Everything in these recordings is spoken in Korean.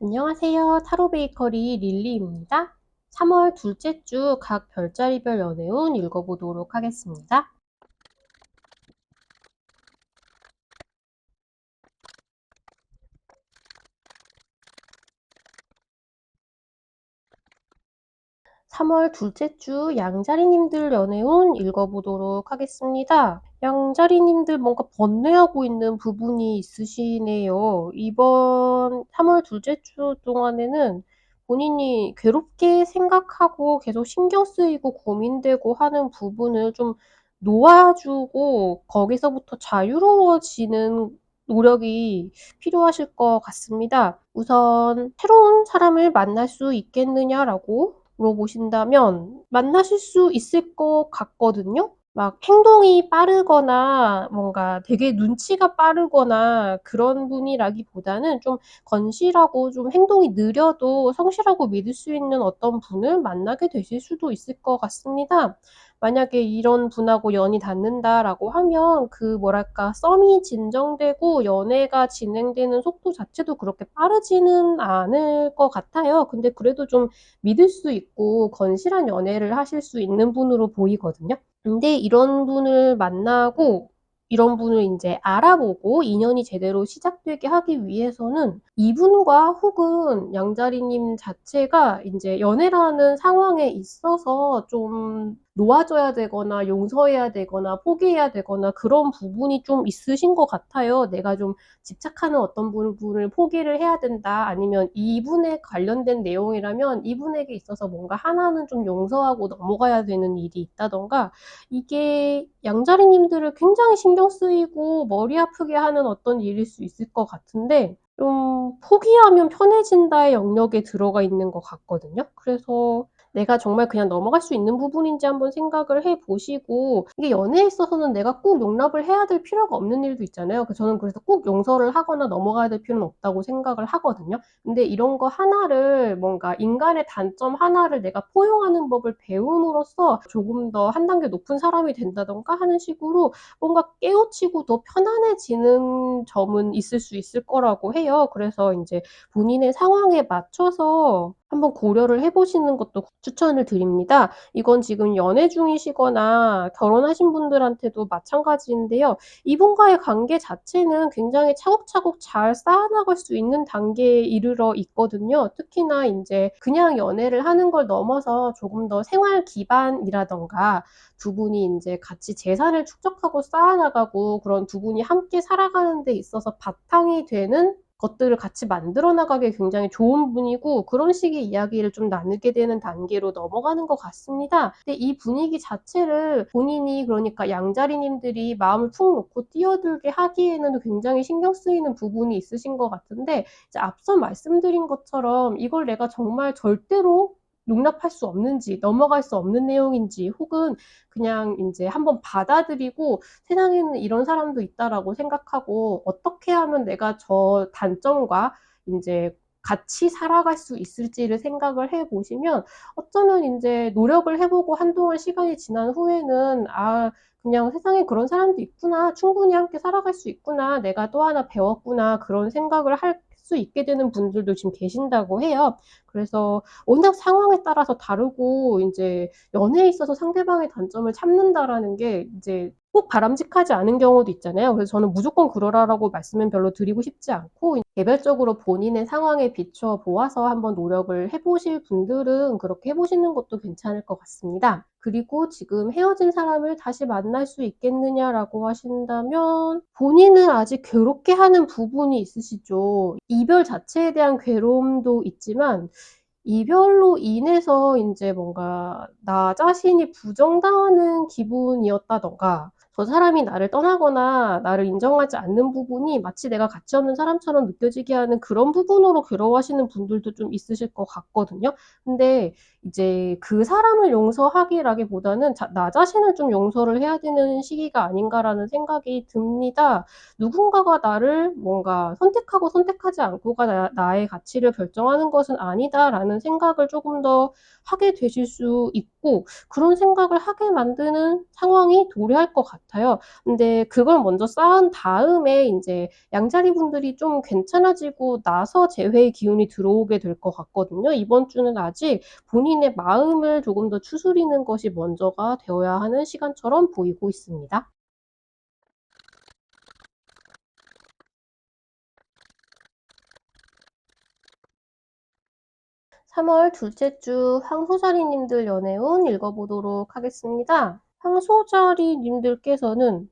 안녕하세요. 타로 베이커리 릴리입니다. 3월 둘째 주 각 별자리별 연애운 읽어보도록 하겠습니다. 3월 둘째 주 양자리님들 연애운 읽어보도록 하겠습니다. 양자리님들 뭔가 번뇌하고 있는 부분이 있으시네요. 이번 3월 둘째 주 동안에는 본인이 괴롭게 생각하고 계속 신경 쓰이고 고민되고 하는 부분을 좀 놓아주고 거기서부터 자유로워지는 노력이 필요하실 것 같습니다. 우선 새로운 사람을 만날 수 있겠느냐라고 물어보신다면 만나실 수 있을 것 같거든요. 막 행동이 빠르거나 뭔가 되게 눈치가 빠르거나 그런 분이라기보다는 좀 건실하고 좀 행동이 느려도 성실하고 믿을 수 있는 어떤 분을 만나게 되실 수도 있을 것 같습니다. 만약에 이런 분하고 연이 닿는다라고 하면 그 뭐랄까 썸이 진정되고 연애가 진행되는 속도 자체도 그렇게 빠르지는 않을 것 같아요. 근데 그래도 좀 믿을 수 있고 건실한 연애를 하실 수 있는 분으로 보이거든요. 근데 이런 분을 만나고 이런 분을 인제 알아보고 인연이 제대로 시작되게 하기 위해서는 이분과 혹은 양자리님 자체가 인제 연애라는 상황에 있어서 좀 놓아줘야 되거나 용서해야 되거나 포기해야 되거나 그런 부분이 좀 있으신 것 같아요. 내가 좀 집착하는 어떤 부분을 포기를 해야 된다. 아니면 이분에 관련된 내용이라면 이분에게 있어서 뭔가 하나는 좀 용서하고 넘어가야 되는 일이 있다든가 이게 양자리님들을 굉장히 신경 쓰이고 머리 아프게 하는 어떤 일일 수 있을 것 같은데 좀 포기하면 편해진다의 영역에 들어가 있는 것 같거든요. 그래서 내가 정말 그냥 넘어갈 수 있는 부분인지 한번 생각을 해 보시고 이게 연애에 있어서는 내가 꼭 용납을 해야 될 필요가 없는 일도 있잖아요. 저는 그래서 꼭 용서를 하거나 넘어가야 될 필요는 없다고 생각을 하거든요. 근데 이런 거 하나를 뭔가 인간의 단점 하나를 내가 포용하는 법을 배움으로써 조금 더 한 단계 높은 사람이 된다든가 하는 식으로 뭔가 깨우치고 더 편안해지는 점은 있을 수 있을 거라고 해요. 그래서 인제 본인의 상황에 맞춰서 한번 고려를 해 보시는 것도 추천을 드립니다. 이건 지금 연애 중이시거나 결혼하신 분들한테도 마찬가지인데요. 이분과의 관계 자체는 굉장히 차곡차곡 잘 쌓아나갈 수 있는 단계에 이르러 있거든요. 특히나 인제 그냥 연애를 하는 걸 넘어서 조금 더 생활 기반이라든가 두 분이 인제 같이 재산을 축적하고 쌓아나가고 그런 두 분이 함께 살아가는 데 있어서 바탕이 되는 것들을 같이 만들어 나가기 굉장히 좋은 분이고 그런 식의 이야기를 좀 나누게 되는 단계로 넘어가는 것 같습니다. 근데 이 분위기 자체를 본인이 그러니까 양자리님들이 마음을 푹 놓고 뛰어들게 하기에는 굉장히 신경 쓰이는 부분이 있으신 것 같은데 이제 앞서 말씀드린 것처럼 이걸 내가 정말 절대로 용납할 수 없는지 넘어갈 수 없는 내용인지 혹은 그냥 인제 한번 받아들이고 '세상에는 이런 사람도 있다.'라고 생각하고 어떻게 하면 내가 저 단점과 인제 같이 살아갈 수 있을지를 생각을 해 보시면 어쩌면 인제 노력을 해 보고 한동안 시간이 지난 후에는 '아 그냥 세상에 그런 사람도 있구나. 충분히 함께 살아갈 수 있구나. 내가 또 하나 배웠구나.' 그런 생각을 할 수 있게 되는 분들도 지금 계신다고 해요. 그래서 워낙 상황에 따라서 다르고 인제 연애에 있어서 상대방의 단점을 참는다라는 게 이제 꼭 바람직하지 않은 경우도 있잖아요. 그래서 저는 무조건 그러라라고 말씀은 별로 드리고 싶지 않고 개별적으로 본인의 상황에 비춰 보아서 한번 노력을 해 보실 분들은 그렇게 해 보시는 것도 괜찮을 것 같습니다. 그리고 지금 헤어진 사람을 다시 만날 수 있겠느냐라고 하신다면 본인은 아직 괴롭게 하는 부분이 있으시죠. 이별 자체에 대한 괴로움도 있지만 이별로 인해서 인제 뭔가 나 자신이 부정당하는 기분이었다든가 저 사람이 나를 떠나거나 나를 인정하지 않는 부분이 마치 내가 가치 없는 사람처럼 느껴지게 하는 그런 부분으로 괴로워하시는 분들도 좀 있으실 것 같거든요. 근데 이제 그 사람을 용서하기라기보다는 나 자신을 좀 용서를 해야 되는 시기가 아닌가라는 생각이 듭니다. 누군가가 나를 뭔가 선택하고 선택하지 않고가 나의 가치를 결정하는 것은 아니다라는 생각을 조금 더 하게 되실 수 있고 그런 생각을 하게 만드는 상황이 도래할 것 같아요. 같아요. 근데 그걸 먼저 쌓은 다음에 인제 양자리 분들이 좀 괜찮아지고 나서 재회의 기운이 들어오게 될 것 같거든요. 이번 주는 아직 본인의 마음을 조금 더 추스리는 것이 먼저가 되어야 하는 시간처럼 보이고 있습니다. 3월 둘째 주 황소자리님들 연애운 읽어보도록 하겠습니다. 황소자리님들께서는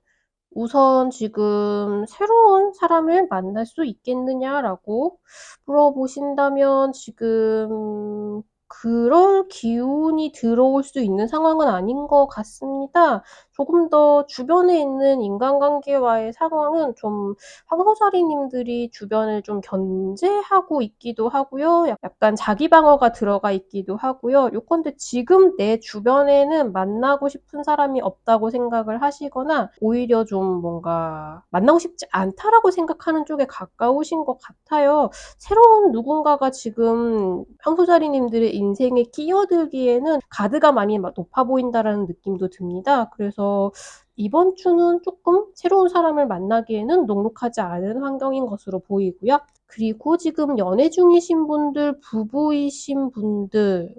우선 지금 "새로운 사람을 만날 수 있겠느냐?"라고 물어보신다면 지금 그럴 기운이 들어올 수 있는 상황은 아닌 것 같습니다. 조금 더 주변에 있는 인간관계와의 상황은 좀 황소자리님들이 주변을 좀 견제하고 있기도 하고요. 약간 자기 방어가 들어가 있기도 하고요. 요컨대 지금 내 주변에는 만나고 싶은 사람이 없다고 생각을 하시거나 오히려 좀 뭔가 '만나고 싶지 않다.'라고 생각하는 쪽에 가까우신 것 같아요. 새로운 누군가가 지금 황소자리님들의 인생에 끼어들기에는 가드가 많이 높아 보인다라는 느낌도 듭니다. 그래서 이번 주는 쪼끔 새로운 사람을 만나기에는 녹록하지 않은 환경인 것으로 보이고요. 그리고 지금 연애 중이신 분들, 부부이신 분들은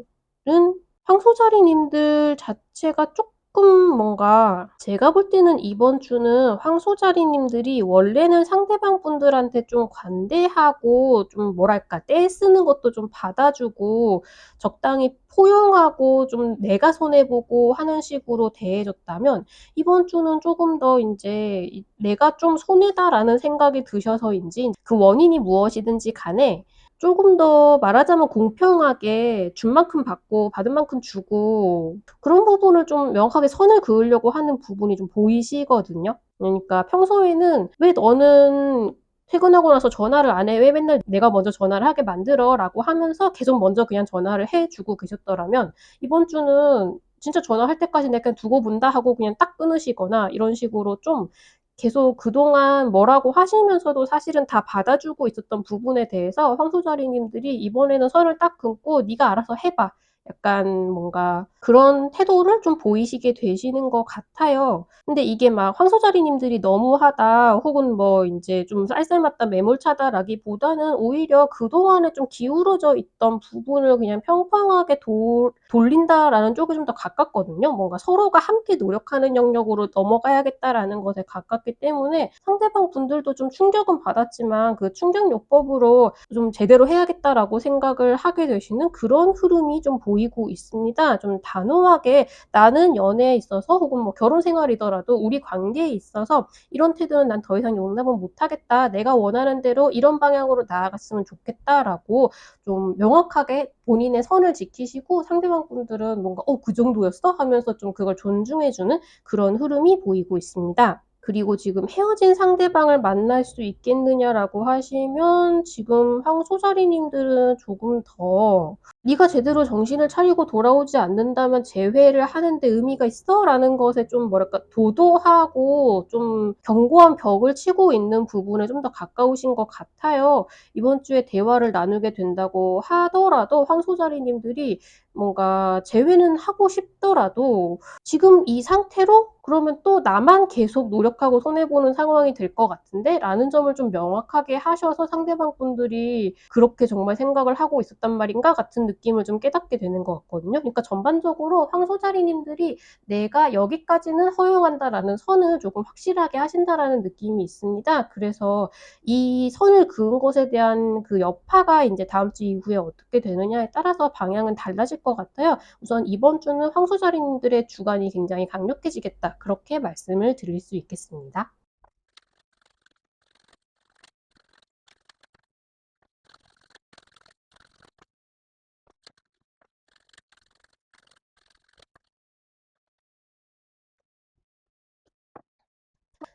황소자리님들 자체가 쪼끔 뭔가 제가 볼 때는 이번 주는 황소자리님들이 원래는 상대방 분들한테 좀 관대하고 좀 뭐랄까 떼쓰는 것도 좀 받아주고 적당히 포용하고 좀 내가 손해 보고 하는 식으로 대해줬다면 이번 주는 쪼금 더 인제 '내가 좀 손해다.'라는 생각이 드셔서인지 그 원인이 무엇이든지 간에 쪼금 더 말하자면 공평하게 준 만큼 받고 받은 만큼 주고 그런 부분을 좀 명확하게 선을 그으려고 하는 부분이 좀 보이시거든요. 그러니까 평소에는 "왜 너는 퇴근하고 나서 전화를 안 해? 왜 맨날 내가 먼저 전화를 하게 만들어?"라고 하면서 계속 먼저 그냥 전화를 해 주고 계셨더라면 이번 주는 진짜 전화할 때까지 '내가 그냥 두고 본다.' 하고 그냥 딱 끊으시거나 이런 식으로 좀 계속 그동안 뭐라고 하시면서도 사실은 다 받아주고 있었던 부분에 대해서 황소자리님들이 이번에는 선을 딱 긋고 "네가 알아서 해 봐." 약간 뭔가 그런 태도를 좀 보이시게 되시는 것 같아요. 근데 이게 막 황소자리님들이 너무하다 혹은 뭐 인제 좀 쌀쌀맞다 매몰차다라기보다는 오히려 그동안에 좀 기울어져 있던 부분을 그냥 평평하게 돌린다라는 쪽이 좀 더 가깝거든요. 뭔가 서로가 함께 노력하는 영역으로 넘어가야겠다라는 것에 가깝기 때문에 상대방 분들도 좀 충격은 받았지만 그 충격요법으로 좀 '제대로 해야겠다.'라고 생각을 하게 되시는 그런 흐름이 좀 보이고 있습니다. 좀 단호하게 나는 연애에 있어서 혹은 뭐 결혼 생활이더라도 우리 관계에 있어서 "이런 태도는 난 더 이상 용납은 못 하겠다. 내가 원하는 대로 이런 방향으로 나아갔으면 좋겠다."라고 좀 명확하게 본인의 선을 지키시고 상대방 분들은 뭔가 '어 그 정도였어?' 하면서 좀 그걸 존중해 주는 그런 흐름이 보이고 있습니다. 그리고 지금 "헤어진 상대방을 만날 수 있겠느냐?"라고 하시면 지금 황소자리님들은 조금 더 "네가 제대로 정신을 차리고 돌아오지 않는다면 재회를 하는 데 의미가 있어?"라는 것에 좀 뭐랄까 도도하고 좀 견고한 벽을 치고 있는 부분에 좀 더 가까우신 것 같아요. 이번 주에 대화를 나누게 된다고 하더라도 황소자리님들이 뭔가 재회는 하고 싶더라도 지금 이 상태로 그러면 또 나만 계속 노력하고 손해 보는 상황이 될 것 같은데?'라는 점을 좀 명확하게 하셔서 상대방 분들이 '그렇게 정말 생각을 하고 있었단 말인가?' 같은 느낌을 좀 깨닫게 되는 것 같거든요. 그러니까 전반적으로 황소자리님들이 '내가 여기까지는 허용한다.'라는 선을 조금 확실하게 하신다라는 느낌이 있습니다. 그래서 이 선을 그은 것에 대한 그 여파가 인제 다음 주 이후에 어떻게 되느냐에 따라서 방향은 달라질 것 같아요. 우선 이번 주는 황소자리님들의 주관이 굉장히 강력해지겠다. 그렇게 말씀을 드릴 수 있겠습니다.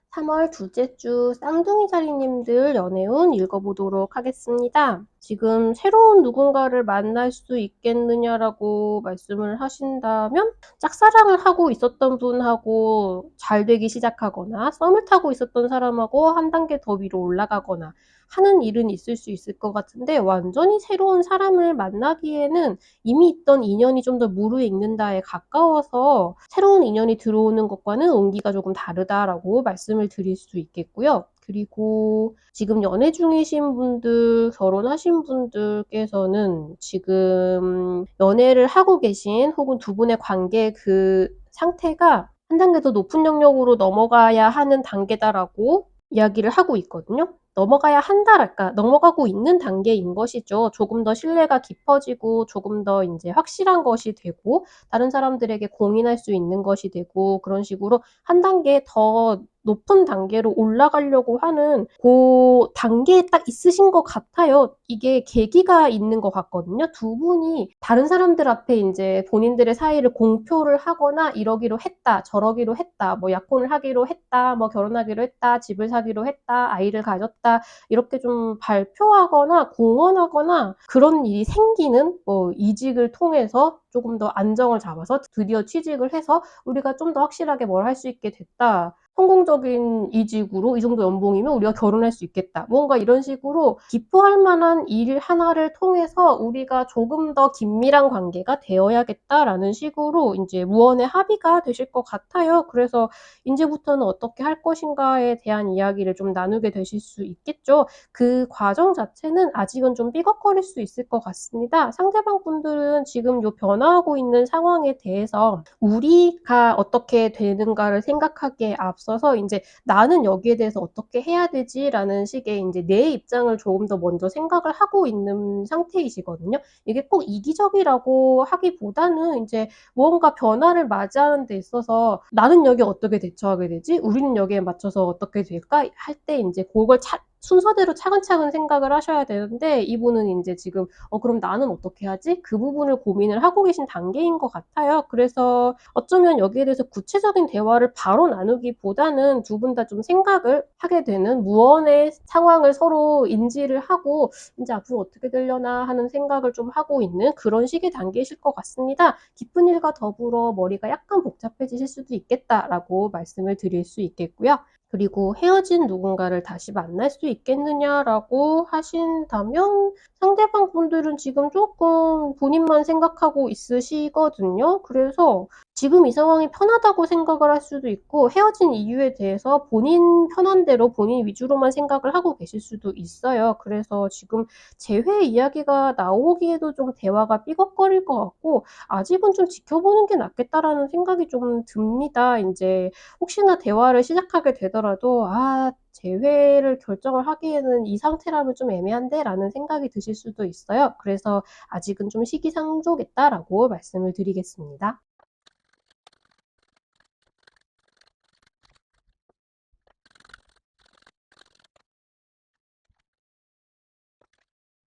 3월 둘째 주 쌍둥이 자리님들 연애운 읽어보도록 하겠습니다. 지금 "새로운 누군가를 만날 수 있겠느냐?"라고 말씀을 하신다면 짝사랑을 하고 있었던 분하고 잘 되기 시작하거나 썸을 타고 있었던 사람하고 한 단계 더 위로 올라가거나 하는 일은 있을 수 있을 것 같은데, 완전히 새로운 사람을 만나기에는 이미 있던 인연이 좀 더 무르익는다에 가까워서 새로운 인연이 들어오는 것과는 온기가 조금 다르다라고 말씀을 드릴 수 있겠고요. 그리고 지금 연애 중이신 분들, 결혼하신 분들께서는 지금 연애를 하고 계신 혹은 두 분의 관계 그 상태가 한 단계 더 높은 영역으로 넘어가야 하는 단계다라고 이야기를 하고 있거든요. 넘어가야 한다랄까 넘어가고 있는 단계인 것이죠. 조금 더 신뢰가 깊어지고 조금 더 인제 확실한 것이 되고 다른 사람들에게 공인할 수 있는 것이 되고, 그런 식으로 한 단계 더 높은 단계로 올라가려고 하는 고 단계에 딱 있으신 것 같아요. 이게 계기가 있는 것 같거든요. 두 분이 다른 사람들 앞에 인제 본인들의 사이를 공표를 하거나 "이러기로 했다. 저러기로 했다. 뭐 약혼을 하기로 했다. 뭐 결혼하기로 했다. 집을 사기로 했다. 아이를 가졌다." 이렇게 좀 발표하거나 공언하거나 그런 일이 생기는, 뭐 이직을 통해서 쪼금 더 안정을 잡아서 드디어 취직을 해서 "우리가 좀 더 확실하게 뭘 할 수 있게 됐다. 성공적인 이직으로 이 정도 연봉이면 우리가 결혼할 수 있겠다." 뭔가 이런 식으로 기뻐할 만한 일 하나를 통해서 '우리가 조금 더 긴밀한 관계가 되어야겠다.'라는 식으로 인제 무언의 합의가 되실 것 같아요. 그래서 인제부터는 어떻게 할 것인가에 대한 이야기를 좀 나누게 되실 수 있겠죠. 그 과정 자체는 아직은 좀 삐걱거릴 수 있을 것 같습니다. 상대방 분들은 지금 요 변화하고 있는 상황에 대해서 우리가 어떻게 되는가를 생각하기에 앞서서 인제 '나는 여기에 대해서 어떻게 해야 되지?'라는 식의 인제 내 입장을 조금 더 먼저 생각을 하고 있는 상태이시거든요. 이게 꼭 이기적이라고 하기보다는 인제 무언가 변화를 맞이하는 데 있어서 '나는 여기에 어떻게 대처하게 되지? 우리는 여기에 맞춰서 어떻게 될까?' 할 때 인제 고걸 순서대로 차근차근 생각을 하셔야 되는데, 이분은 인제 지금 '그럼 나는 어떻게 하지?' 그 부분을 고민을 하고 계신 단계인 것 같아요. 그래서 어쩌면 여기에 대해서 구체적인 대화를 바로 나누기보다는 두 분 다 좀 생각을 하게 되는, 무언의 상황을 서로 인지를 하고 '인제 앞으로 어떻게 되려나.' 하는 생각을 좀 하고 있는 그런 시기 단계이실 것 같습니다. "기쁜 일과 더불어 머리가 약간 복잡해지실 수도 있겠다."라고 말씀을 드릴 수 있겠고요. 그리고 "헤어진 누군가를 다시 만날 수 있겠느냐?"라고 하신다면 상대방 분들은 지금 쪼끔 본인만 생각하고 있으시거든요. 그래서 지금 이 상황이 편하다고 생각을 할 수도 있고, 헤어진 이유에 대해서 본인 편한 대로 본인 위주로만 생각을 하고 계실 수도 있어요. 그래서 지금 재회 이야기가 나오기에도 좀 대화가 삐걱거릴 것 같고 '아직은 좀 지켜보는 게 낫겠다.'라는 생각이 좀 듭니다. 인제 혹시나 대화를 시작하게 되더라도 '아 재회를 결정을 하기에는 이 상태라면 좀 애매한데.'라는 생각이 드실 수도 있어요. 그래서 "아직은 좀 시기상조겠다."라고 말씀을 드리겠습니다.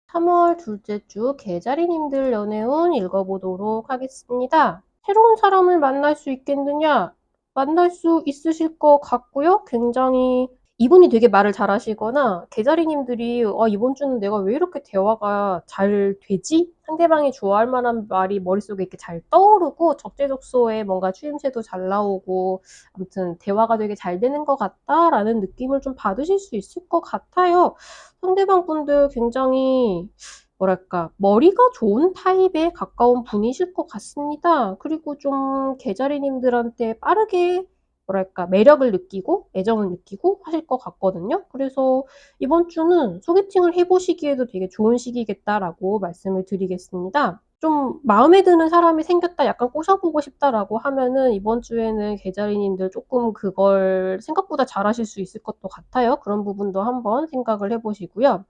3월 둘째 주 개자리님들 연애운 읽어보도록 하겠습니다. 새로운 사람을 만날 수 있겠느냐? 만날 수 있으실 것 같고요. 굉장히 이분이 되게 말을 잘하시거나 개자리님들이 '아 이번 주는 내가 왜 이렇게 대화가 잘 되지?' 상대방이 좋아할 만한 말이 머릿속에 이렇게 잘 떠오르고 적재적소에 뭔가 추임새도 잘 나오고 아무튼 '대화가 되게 잘 되는 것 같다.'라는 느낌을 좀 받으실 수 있을 것 같아요. 상대방 분들 굉장히 뭐랄까 머리가 좋은 타입에 가까운 분이실 것 같습니다. 그리고 좀 개자리님들한테 빠르게 뭐랄까 매력을 느끼고 애정을 느끼고 하실 것 같거든요. 그래서 이번 주는 '소개팅을 해 보시기에도 되게 좋은 시기겠다.'라고 말씀을 드리겠습니다. 좀 '마음에 드는 사람이 생겼다. 약간 꼬셔 보고 싶다.'라고 하면은 이번 주에는 계자리님들 쪼끔 그걸 생각보다 잘하실 수 있을 것도 같아요. 그런 부분도 한번 생각을 해 보시고요.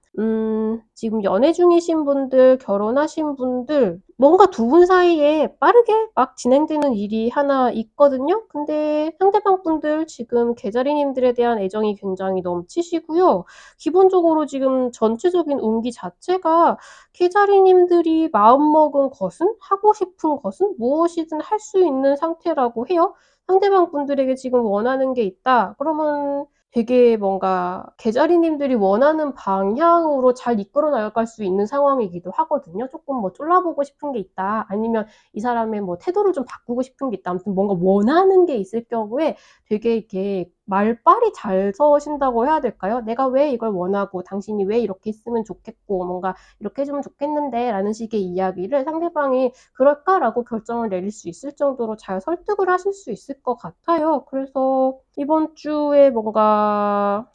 지금 연애 중이신 분들, 결혼하신 분들 뭔가 두 분 사이에 빠르게 막 진행되는 일이 하나 있거든요. 근데 상대방 분들 지금 계자리님들에 대한 애정이 굉장히 넘치시고요. 기본적으로 지금 전체적인 운기 자체가 계자리님들이 마음먹은 것은, 하고 싶은 것은 무엇이든 할 수 있는 상태라고 해요. 상대방 분들에게 지금 원하는 게 있다. 그러면 되게 뭔가 계자리님들이 원하는 방향으로 잘 이끌어 나갈 수 있는 상황이기도 하거든요. 쪼끔 뭐 쫄라보고 싶은 게 있다. 아니면 이 사람의 뭐 태도를 좀 바꾸고 싶은 게 있다. 아무튼 뭔가 원하는 게 있을 경우에 되게 이렇게 말발이 잘 서신다고 해야 될까요? "내가 왜 이걸 원하고 당신이 왜 이렇게 했으면 좋겠고 뭔가 이렇게 해 주면 좋겠는데."라는 식의 이야기를 상대방이 "그럴까?"라고 결정을 내릴 수 있을 정도로 잘 설득을 하실 수 있을 것 같아요. 그래서 이번 주에 뭔가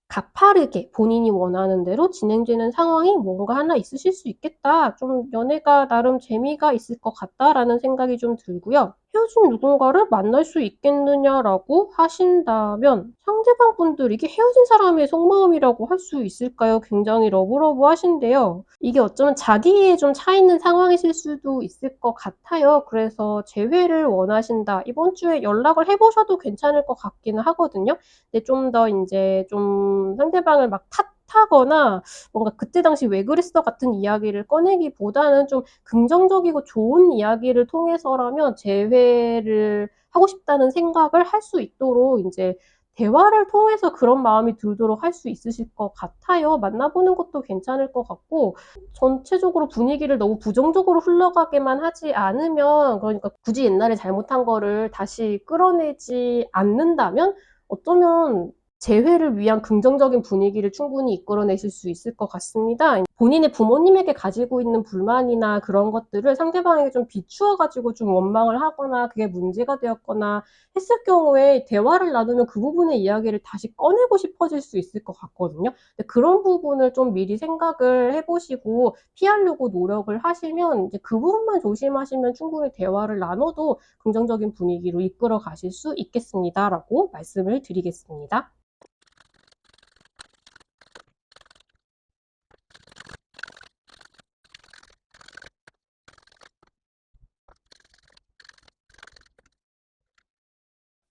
가파르게 본인이 원하는 대로 진행되는 상황이 뭔가 하나 있으실 수 있겠다. 좀 '연애가 나름 재미가 있을 것 같다.'라는 생각이 좀 들고요. 헤어진 누군가를 만날 수 있겠느냐라고 하신다면 상대방 분들 이게 헤어진 사람의 속마음이라고 할 수 있을까요? 굉장히 러브러브하신데요. 이게 어쩌면 자기에 좀 차 있는 상황이실 수도 있을 것 같아요. 그래서 재회를 원하신다. 이번 주에 연락을 해 보셔도 괜찮을 것 같기는 하거든요. 근데 좀 더 인제 좀 상대방을 막 탓하거나 뭔가 "그때 당시 왜 그랬어?" 같은 이야기를 꺼내기보다는 좀 긍정적이고 좋은 이야기를 통해서라면 재회를 하고 싶다는 생각을 할 수 있도록 인제 대화를 통해서 그런 마음이 들도록 할 수 있으실 것 같아요. 만나 보는 것도 괜찮을 것 같고 전체적으로 분위기를 너무 부정적으로 흘러가게만 하지 않으면 그러니까 굳이 옛날에 잘못한 거를 다시 끌어내지 않는다면 어쩌면 재회를 위한 긍정적인 분위기를 충분히 이끌어내실 수 있을 것 같습니다. 본인의 부모님에게 가지고 있는 불만이나 그런 것들을 상대방에게 좀 비추어 가지고 좀 원망을 하거나 그게 문제가 되었거나 했을 경우에 대화를 나누면 그 부분의 이야기를 다시 꺼내고 싶어질 수 있을 것 같거든요. 근데 그런 부분을 좀 미리 생각을 해 보시고 피하려고 노력을 하시면 이제 그 부분만 조심하시면 충분히 대화를 나눠도 긍정적인 분위기로 이끌어 가실 수 있겠습니다라고 말씀을 드리겠습니다.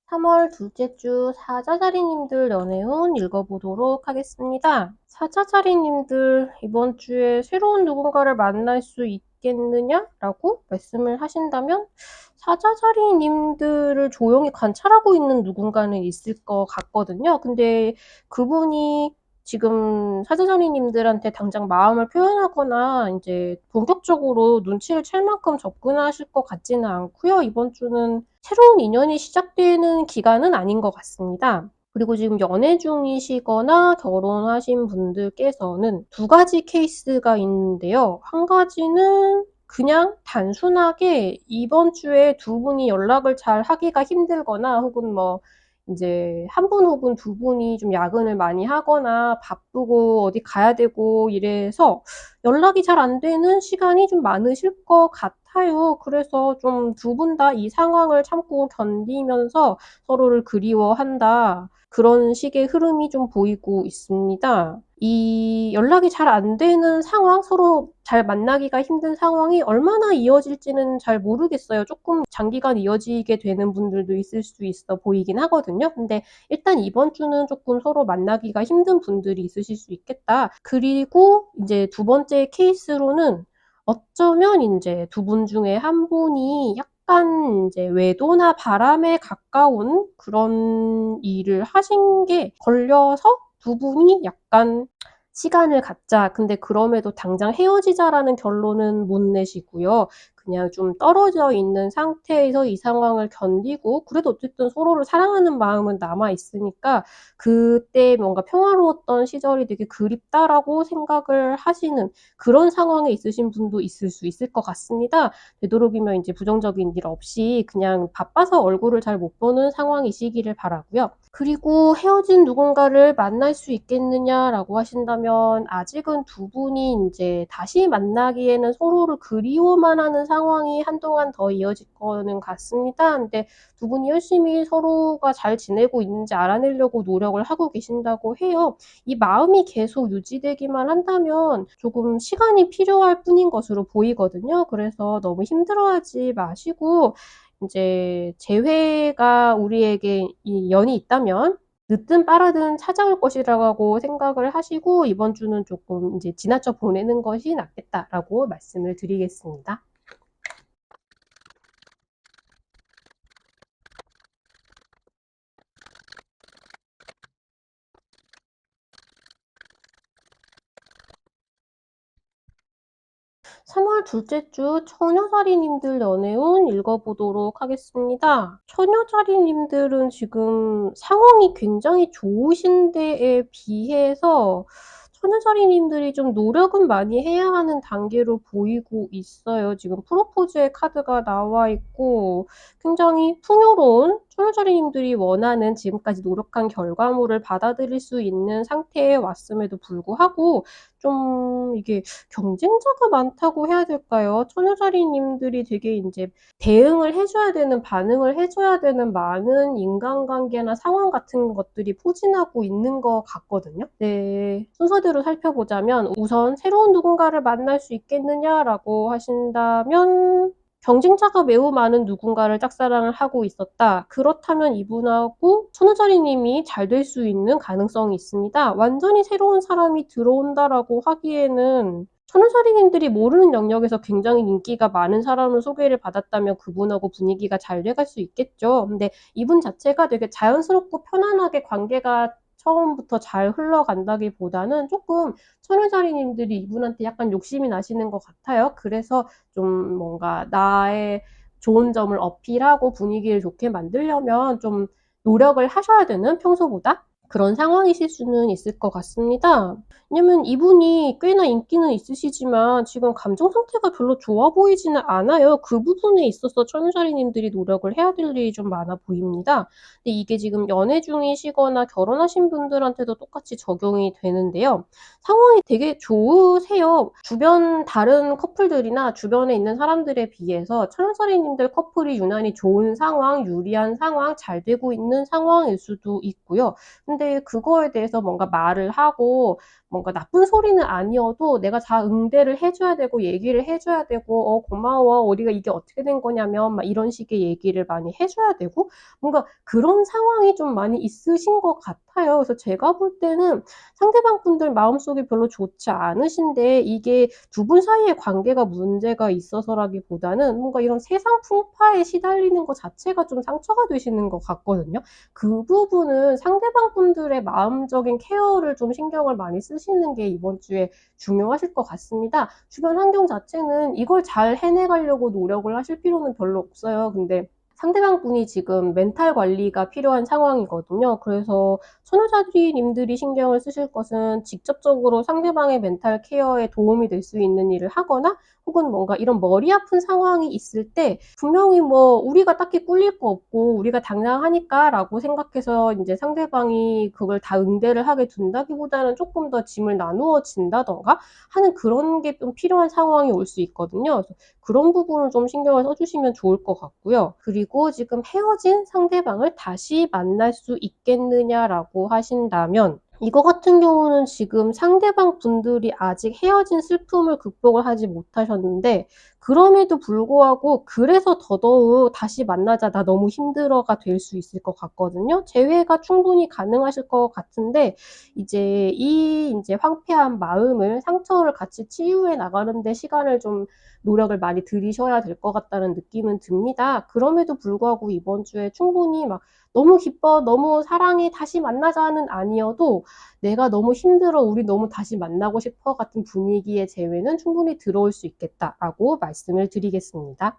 3월 둘째 주 사자자리님들 연애운 읽어보도록 하겠습니다. 사자자리님들 이번 주에 새로운 누군가를 만날 수 있겠느냐라고 말씀을 하신다면 사자자리님들을 조용히 관찰하고 있는 누군가는 있을 것 같거든요. 근데 그분이 지금 사자자리님들한테 당장 마음을 표현하거나 인제 본격적으로 눈치를 챌 만큼 접근하실 것 같지는 않고요. 이번 주는 새로운 인연이 시작되는 기간은 아닌 것 같습니다. 그리고 지금 연애 중이시거나 결혼하신 분들께서는 두 가지 케이스가 있는데요. 한 가지는 그냥 단순하게 이번 주에 두 분이 연락을 잘 하기가 힘들거나 혹은 뭐 인제 한 분 혹은 두 분이 좀 야근을 많이 하거나 바쁘고 어디 가야 되고 이래서 연락이 잘 안 되는 시간이 좀 많으실 것 같아요. 그래서 좀 두 분 다 이 상황을 참고 견디면서 서로를 그리워한다. 그런 식의 흐름이 좀 보이고 있습니다. 이 연락이 잘 안 되는 상황, 서로 잘 만나기가 힘든 상황이 얼마나 이어질지는 잘 모르겠어요. 쪼끔 장기간 이어지게 되는 분들도 있을 수 있어 보이긴 하거든요. 근데 일단 이번 주는 쪼끔 서로 만나기가 힘든 분들이 있으실 수 있겠다. 그리고 인제 두 번째 케이스로는 어쩌면 인제 두 분 중에 한 분이 약간 인제 외도나 바람에 가까운 그런 일을 하신 게 걸려서 두 분이 약간 "시간을 갖자." 근데 그럼에도 당장 "헤어지자."라는 결론은 못 내시고요. 그냥 좀 떨어져 있는 상태에서 이 상황을 견디고 그래도 어쨌든 서로를 사랑하는 마음은 남아 있으니까 그때 뭔가 '평화로웠던 시절이 되게 그립다.'라고 생각을 하시는 그런 상황에 있으신 분도 있을 수 있을 것 같습니다. 되도록이면 인제 부정적인 일 없이 그냥 바빠서 얼굴을 잘 못 보는 상황이시기를 바라고요. 그리고 "헤어진 누군가를 만날 수 있겠느냐?"라고 하신다면 아직은 두 분이 인제 다시 만나기에는 서로를 그리워만 하는 상황이 한동안 더 이어질 거는 같습니다. 근데 두 분이 열심히 서로가 잘 지내고 있는지 알아내려고 노력을 하고 계신다고 해요. 이 마음이 계속 유지되기만 한다면 조금 시간이 필요할 뿐인 것으로 보이거든요. 그래서 너무 힘들어하지 마시고 인제 재회가 우리에게 이 연이 있다면 늦든 빠르든 찾아올 것이라고 생각을 하시고 '이번 주는 쪼끔 인제 지나쳐 보내는 것이 낫겠다.'라고 말씀을 드리겠습니다. 3월 둘째 주 처녀자리님들 연애운 읽어보도록 하겠습니다. 처녀자리님들은 지금 상황이 굉장히 좋으신 데에 비해서 처녀자리님들이 좀 노력은 많이 해야 하는 단계로 보이고 있어요. 지금 프로포즈의 카드가 나와 있고 굉장히 풍요로운 처녀자리님들이 원하는 지금까지 노력한 결과물을 받아들일 수 있는 상태에 왔음에도 불구하고 좀 이게 경쟁자가 많다고 해야 될까요? 처녀자리님들이 되게 인제 대응을 해 줘야 되는, 반응을 해 줘야 되는 많은 인간관계나 상황 같은 것들이 포진하고 있는 것 같거든요. 네. 순서대로 살펴보자면 우선 '새로운 누군가를 만날 수 있겠느냐?'라고 하신다면 경쟁자가 매우 많은 누군가를 짝사랑을 하고 있었다. 그렇다면 이분하고 천우자리님이 잘 될 수 있는 가능성이 있습니다. 완전히 새로운 사람이 들어온다라고 하기에는 천우자리님들이 모르는 영역에서 굉장히 인기가 많은 사람을 소개를 받았다면 그분하고 분위기가 잘 돼갈 수 있겠죠. 근데 이분 자체가 되게 자연스럽고 편안하게 관계가 처음부터 잘 흘러간다기보다는 쪼끔 천우자리님들이 이분한테 약간 욕심이 나시는 것 같아요. 그래서 좀 뭔가 나의 좋은 점을 어필하고 분위기를 좋게 만들려면 좀 노력을 하셔야 되는, 평소보다 그런 상황이실 수는 있을 것 같습니다. 왜냐면 이분이 꽤나 인기는 있으시지만 지금 감정 상태가 별로 좋아 보이지는 않아요. 그 부분에 있어서 천우자리님들이 노력을 해야 될 일이 좀 많아 보입니다. 근데 이게 지금 연애 중이시거나 결혼하신 분들한테도 똑같이 적용이 되는데요. 상황이 되게 좋으세요. 주변 다른 커플들이나 주변에 있는 사람들에 비해서 천우자리님들 커플이 유난히 좋은 상황, 유리한 상황, 잘 되고 있는 상황일 수도 있고요. 근데 그거에 대해서 뭔가 말을 하고 뭔가 나쁜 소리는 아니어도 내가 다 응대를 해 줘야 되고 얘기를 해 줘야 되고 고마워. 우리가 이게 어떻게 된 거냐면" 막 이런 식의 얘기를 많이 해 줘야 되고 뭔가 그런 상황이 좀 많이 있으신 것 같아요. 그래서 제가 볼 때는 상대방 분들 마음속이 별로 좋지 않으신데 이게 두 분 사이의 관계가 문제가 있어서라기보다는 뭔가 이런 세상 풍파에 시달리는 거 자체가 좀 상처가 되시는 것 같거든요. 그 부분은 상대방 분들의 마음적인 케어를 좀 신경을 많이 쓰시는 게 이번 주에 중요하실 것 같습니다. 주변 환경 자체는 이걸 잘 해내가려고 노력을 하실 필요는 별로 없어요. 근데 상대방 분이 지금 멘탈 관리가 필요한 상황이거든요. 그래서 선호자님들이 신경을 쓰실 것은 직접적으로 상대방의 멘탈 케어에 도움이 될 수 있는 일을 하거나 혹은 뭔가 이런 머리 아픈 상황이 있을 때 분명히 뭐 우리가 딱히 꿀릴 거 없고 우리가 당당하니까라고 생각해서 인제 상대방이 그걸 다 응대를 하게 둔다기보다는 쪼끔 더 짐을 나누어 진다든가 하는 그런 게 좀 필요한 상황이 올 수 있거든요. 그래서 그런 부분을 좀 신경을 써 주시면 좋을 것 같고요. 그리고 지금 헤어진 상대방을 다시 만날 수 있겠느냐라고 하신다면 이거 같은 경우는 지금 상대방 분들이 아직 헤어진 슬픔을 극복을 하지 못하셨는데 그럼에도 불구하고 그래서 더더욱 "다시 만나자. 나 너무 힘들어."가 될 수 있을 것 같거든요. 재회가 충분히 가능하실 것 같은데 이제 이 인제 황폐한 마음을, 상처를 같이 치유해 나가는 데 시간을 좀 노력을 많이 들이셔야 될 것 같다는 느낌은 듭니다. 그럼에도 불구하고 이번 주에 충분히 막 "너무 기뻐. 너무 사랑해. 다시 만나자."는 아니어도 "내가 너무 힘들어. 우리 너무 다시 만나고 싶어." 같은 분위기의 재회는 충분히 들어올 수 있겠다라고 말씀을 드리겠습니다.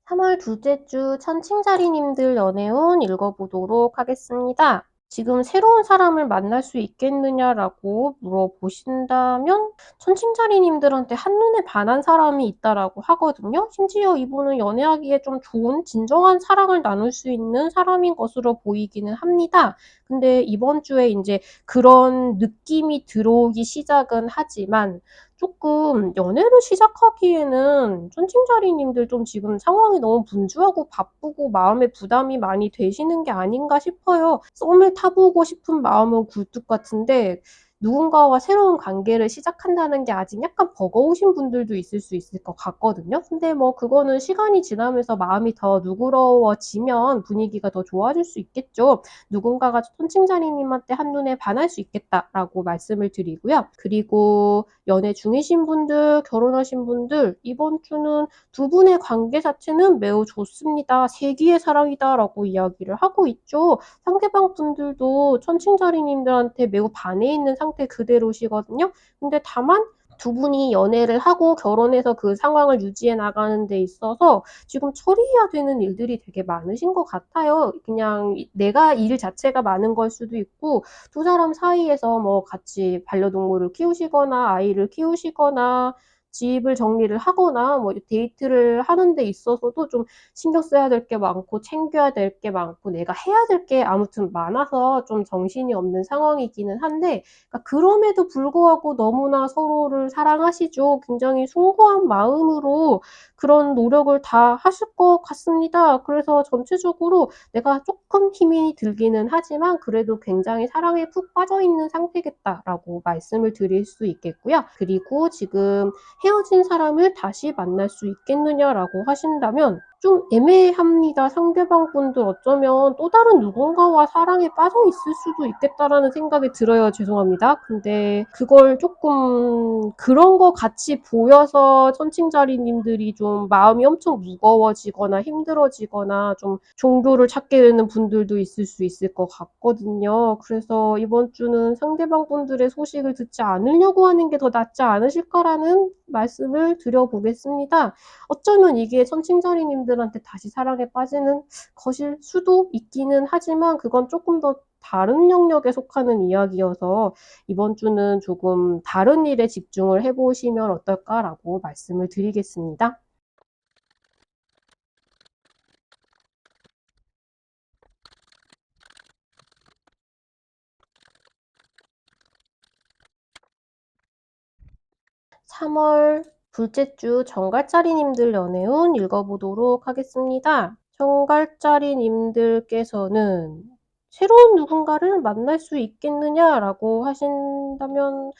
3월 둘째 주 천칭자리님들 연애운 읽어보도록 하겠습니다. 지금 새로운 사람을 만날 수 있겠느냐라고 물어보신다면 천칭자리님들한테 한눈에 반한 사람이 있다라고 하거든요. 심지어 이분은 연애하기에 좀 좋은 진정한 사랑을 나눌 수 있는 사람인 것으로 보이기는 합니다. 근데 이번 주에 인제 그런 느낌이 들어오기 시작은 하지만 쪼끔 연애를 시작하기에는 쫀칭자리님들 좀 지금 상황이 너무 분주하고 바쁘고 마음에 부담이 많이 되시는 게 아닌가 싶어요. 썸을 타보고 싶은 마음은 굴뚝 같은데 누군가와 새로운 관계를 시작한다는 게 아직 약간 버거우신 분들도 있을 수 있을 것 같거든요. 근데 뭐 그거는 시간이 지나면서 마음이 더 누그러워지면 분위기가 더 좋아질 수 있겠죠. 누군가가 천칭자리님한테 한눈에 반할 수 있겠다라고 말씀을 드리고요. 그리고 연애 중이신 분들, 결혼하신 분들, 이번 주는 두 분의 관계 자체는 매우 좋습니다. 세기의 사랑이다라고 이야기를 하고 있죠. 상대방 분들도 천칭자리님들한테 매우 반해 있는 상태 그대로시거든요. 근데 다만 두 분이 연애를 하고 결혼해서 그 상황을 유지해 나가는 데 있어서 지금 처리해야 되는 일들이 되게 많으신 것 같아요. 그냥 내가 일 자체가 많은 걸 수도 있고 두 사람 사이에서 뭐 같이 반려동물을 키우시거나 아이를 키우시거나 집을 정리를 하거나 뭐 데이트를 하는 데 있어서도 좀 신경 써야 될 게 많고 챙겨야 될 게 많고 내가 해야 될 게 아무튼 많아서 좀 정신이 없는 상황이기는 한데 그러니까 그럼에도 불구하고 너무나 서로를 사랑하시죠. 굉장히 숭고한 마음으로 그런 노력을 다 하실 것 같습니다. 그래서 전체적으로 내가 조금 힘이 들기는 하지만 그래도 굉장히 사랑에 푹 빠져있는 상태겠다라고 말씀을 드릴 수 있겠고요. 그리고 지금 헤어진 사람을 다시 만날 수 있겠느냐라고 하신다면 좀 애매합니다. 상대방 분도 어쩌면 또 다른 누군가와 사랑에 빠져 있을 수도 있겠다라는 생각이 들어요. 죄송합니다. 근데 그걸 조금 그런 거 같이 보여서 천칭자리님들이 좀 마음이 엄청 무거워지거나 힘들어지거나 좀 종교를 찾게 되는 분들도 있을 수 있을 것 같거든요. 그래서 이번 주는 상대방 분들의 소식을 듣지 않으려고 하는 게 더 낫지 않으실까라는 말씀을 드려보겠습니다. 어쩌면 이게 천칭자리님들한테 다시 사랑에 빠지는 것일 수도 있기는 하지만 그건 조금 더 다른 영역에 속하는 이야기여서 이번 주는 조금 다른 일에 집중을 해보시면 어떨까라고 말씀을 드리겠습니다. 3월 둘째 주 정갈자리님들 연애운 읽어보도록 하겠습니다. 정갈자리님들께서는 새로운 누군가를 만날 수 있겠느냐라고 하신다면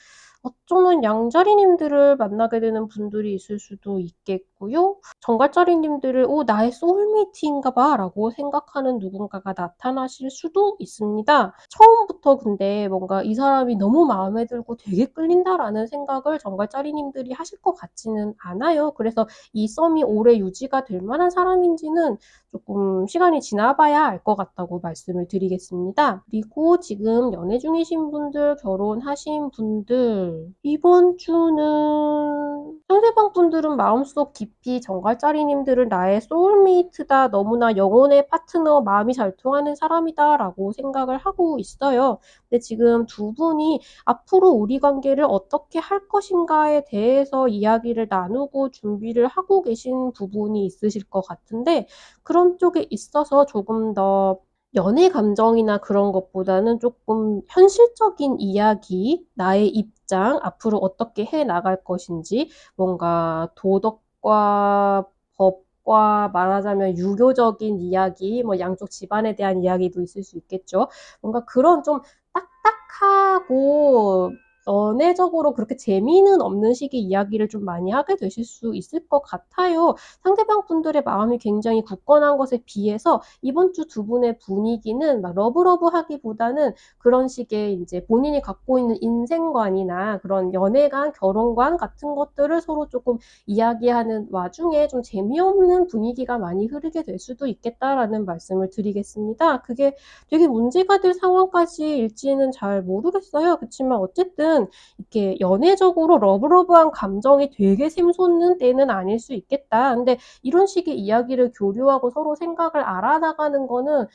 어쩌면 양자리님들을 만나게 되는 분들이 있을 수도 있겠고요. 정갈자리님들을 나의 소울메이트인가 봐 라고 생각하는 누군가가 나타나실 수도 있습니다. 처음부터 근데 뭔가 이 사람이 너무 마음에 들고 되게 끌린다라는 생각을 정갈자리님들이 하실 것 같지는 않아요. 그래서 이 썸이 오래 유지가 될 만한 사람인지는 조금 시간이 지나봐야 알 것 같다고 말씀을 드리겠습니다. 그리고 지금 연애 중이신 분들, 결혼하신 분들 이번 주는 상대방 분들은 마음속 깊이 정갈자리님들을 나의 소울메이트다, 너무나 영혼의 파트너, 마음이 잘 통하는 사람이다 라고 생각을 하고 있어요. 근데 지금 두 분이 앞으로 우리 관계를 어떻게 할 것인가에 대해서 이야기를 나누고 준비를 하고 계신 부분이 있으실 것 같은데 그런 쪽에 있어서 조금 더 연애 감정이나 그런 것보다는 조금 현실적인 이야기, 나의 입장, 앞으로 어떻게 해 나갈 것인지 뭔가 도덕과 법과 말하자면 유교적인 이야기, 뭐 양쪽 집안에 대한 이야기도 있을 수 있겠죠. 뭔가 그런 좀 딱딱하고 연애적으로 그렇게 재미는 없는 식의 이야기를 좀 많이 하게 되실 수 있을 것 같아요. 상대방 분들의 마음이 굉장히 굳건한 것에 비해서 이번 주 두 분의 분위기는 막 러브러브하기보다는 그런 식의 이제 본인이 갖고 있는 인생관이나 그런 연애관, 결혼관 같은 것들을 서로 조금 이야기하는 와중에 좀 재미없는 분위기가 많이 흐르게 될 수도 있겠다라는 말씀을 드리겠습니다. 그게 되게 문제가 될 상황까지 일지는 잘 모르겠어요. 그렇지만 어쨌든 이렇게 연애적으로 러브러브한 감정이 되게 샘솟는 때는 아닐 수 있겠다. 근데 이런 식의 이야기를 교류하고 서로 생각을 알아나가는 거는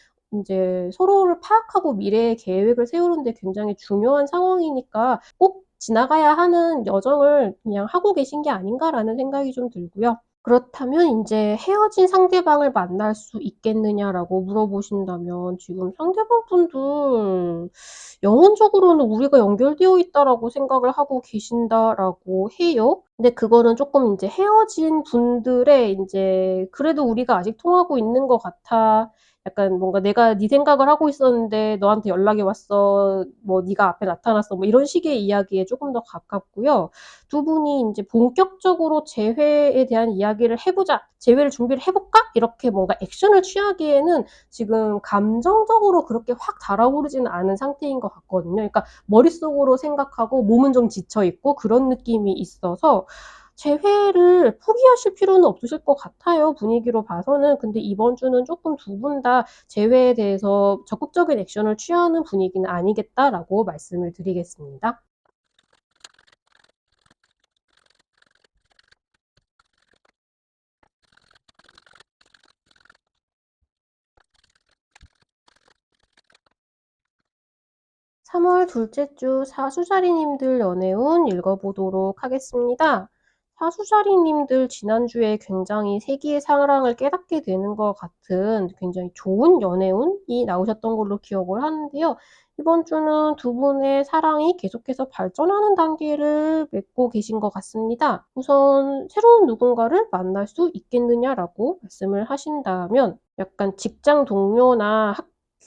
이제 서로를 파악하고 미래의 계획을 세우는 데 굉장히 중요한 상황이니까 꼭 지나가야 하는 여정을 그냥 하고 계신 게 아닌가라는 생각이 좀 들고요. 그렇다면 인제 헤어진 상대방을 만날 수 있겠느냐라고 물어보신다면 지금 상대방 분들 영혼적으로는 '우리가 연결되어 있다.'라고 생각을 하고 계신다라고 해요. 근데 그거는 쪼끔 인제 헤어진 분들의 인제 '그래도 우리가 아직 통하고 있는 것 같아. 약간 뭔가 "내가 네 생각을 하고 있었는데 너한테 연락이 왔어. 뭐 네가 앞에 나타났어." 뭐 이런 식의 이야기에 쪼금 더 가깝고요. 두 분이 인제 본격적으로 재회에 대한 이야기를 해 보자. 재회를 준비를 해 볼까? 이렇게 뭔가 액션을 취하기에는 지금 감정적으로 그렇게 확 달아오르지는 않은 상태인 것 같거든요. 그러니까 머릿속으로 생각하고 몸은 좀 지쳐 있고 그런 느낌이 있어서 재회를 포기하실 필요는 없으실 것 같아요, 분위기로 봐서는. 근데 이번 주는 쪼끔 두 분 다 재회에 대해서 적극적인 액션을 취하는 분위기는 아니겠다라고 말씀을 드리겠습니다. 3월 둘째 주 사수자리님들 연애운 읽어보도록 하겠습니다. 사수자리님들 지난주에 굉장히 세기의 사랑을 깨닫게 되는 것 같은 굉장히 좋은 연애운이 나오셨던 걸로 기억을 하는데요. 이번 주는 두 분의 사랑이 계속해서 발전하는 단계를 맺고 계신 것 같습니다. 우선 새로운 누군가를 만날 수 있겠느냐라고 말씀을 하신다면 약간 직장 동료나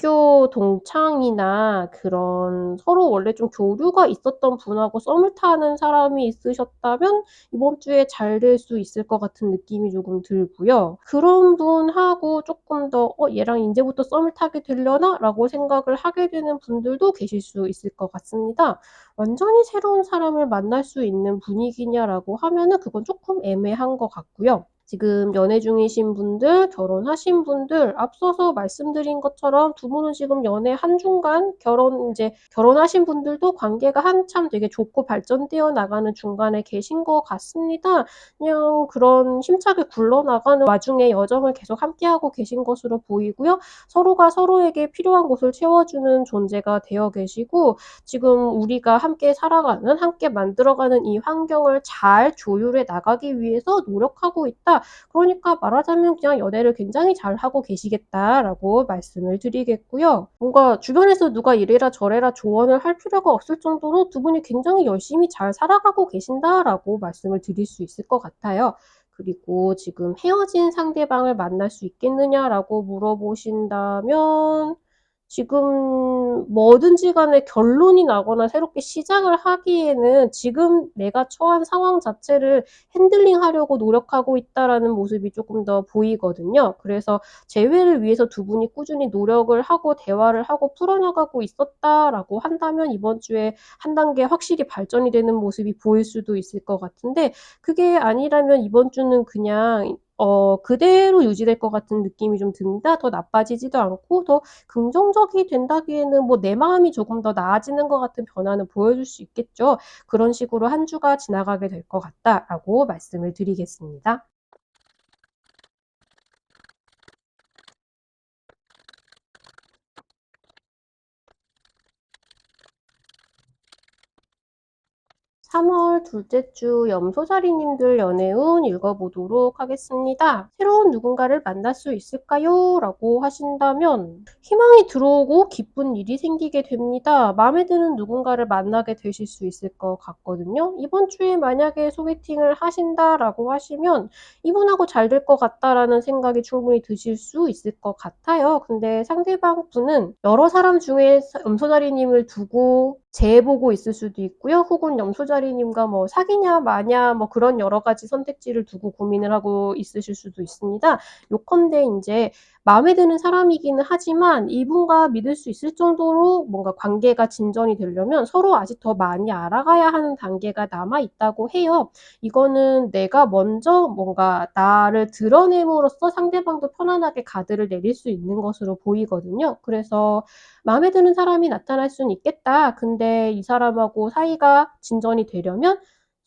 학교 동창이나 그런 서로 원래 좀 교류가 있었던 분하고 썸을 타는 사람이 있으셨다면 이번 주에 잘 될 수 있을 것 같은 느낌이 조금 들고요. 그런 분하고 쪼끔 더 '어 얘랑 인제부터 썸을 타게 되려나?'라고 생각을 하게 되는 분들도 계실 수 있을 것 같습니다. 완전히 새로운 사람을 만날 수 있는 분위기냐라고 하면은 그건 쪼끔 애매한 것 같고요. 지금 연애 중이신 분들, 결혼하신 분들 앞서서 말씀드린 것처럼 두 분은 지금 연애 한중간 인제 결혼하신 분들도 관계가 한참 되게 좋고 발전되어 나가는 중간에 계신 것 같습니다. 그냥 그런 힘차게 굴러나가는 와중에 여정을 계속 함께하고 계신 것으로 보이고요. 서로가 서로에게 필요한 곳을 채워주는 존재가 되어 계시고 지금 우리가 함께 살아가는 함께 만들어가는 이 환경을 잘 조율해 나가기 위해서 노력하고 있다. 그러니까 말하자면 그냥 "연애를 굉장히 잘하고 계시겠다."라고 말씀을 드리겠고요. 뭔가 주변에서 누가 이래라 저래라 조언을 할 필요가 없을 정도로 두 분이 굉장히 열심히 잘 살아가고 계신다라고 말씀을 드릴 수 있을 것 같아요. 그리고 지금 "헤어진 상대방을 만날 수 있겠느냐?"라고 물어보신다면 지금 뭐든지 간에 결론이 나거나 새롭게 시작을 하기에는 지금 내가 처한 상황 자체를 핸들링하려고 노력하고 있다라는 모습이 쪼끔 더 보이거든요. 그래서 재회를 위해서 두 분이 꾸준히 노력을 하고 대화를 하고 풀어나가고 있었다라고 한다면 이번 주에 한 단계 확실히 발전이 되는 모습이 보일 수도 있을 것 같은데 그게 아니라면 이번 주는 그냥 그대로 유지될 것 같은 느낌이 좀 듭니다. 더 나빠지지도 않고 더 긍정적이 된다기에는 뭐 내 마음이 조금 더 나아지는 것 같은 변화는 보여줄 수 있겠죠. 그런 식으로 한 주가 지나가게 될 것 같다라고 말씀을 드리겠습니다. 3월 둘째 주 염소자리님들 연애운 읽어보도록 하겠습니다. "새로운 누군가를 만날 수 있을까요?" 라고 하신다면 희망이 들어오고 기쁜 일이 생기게 됩니다. 마음에 드는 누군가를 만나게 되실 수 있을 것 같거든요. 이번 주에 만약에 소개팅을 하신다라고 하시면 '이분하고 잘 될 것 같다.'라는 생각이 충분히 드실 수 있을 것 같아요. 근데 상대방 분은 여러 사람 중에 염소자리님을 두고 재보고 있을 수도 있고요. 혹은 염소자리님과 뭐 사귀냐 마냐 뭐 그런 여러 가지 선택지를 두고 고민을 하고 있으실 수도 있습니다. 요컨대 인제 마음에 드는 사람이기는 하지만 이분과 믿을 수 있을 정도로 뭔가 관계가 진전이 되려면 서로 아직 더 많이 알아가야 하는 단계가 남아 있다고 해요. 이거는 내가 먼저 뭔가 나를 드러냄으로써 상대방도 편안하게 가드를 내릴 수 있는 것으로 보이거든요. 그래서 마음에 드는 사람이 나타날 수는 있겠다. 근데 이 사람하고 사이가 진전이 되려면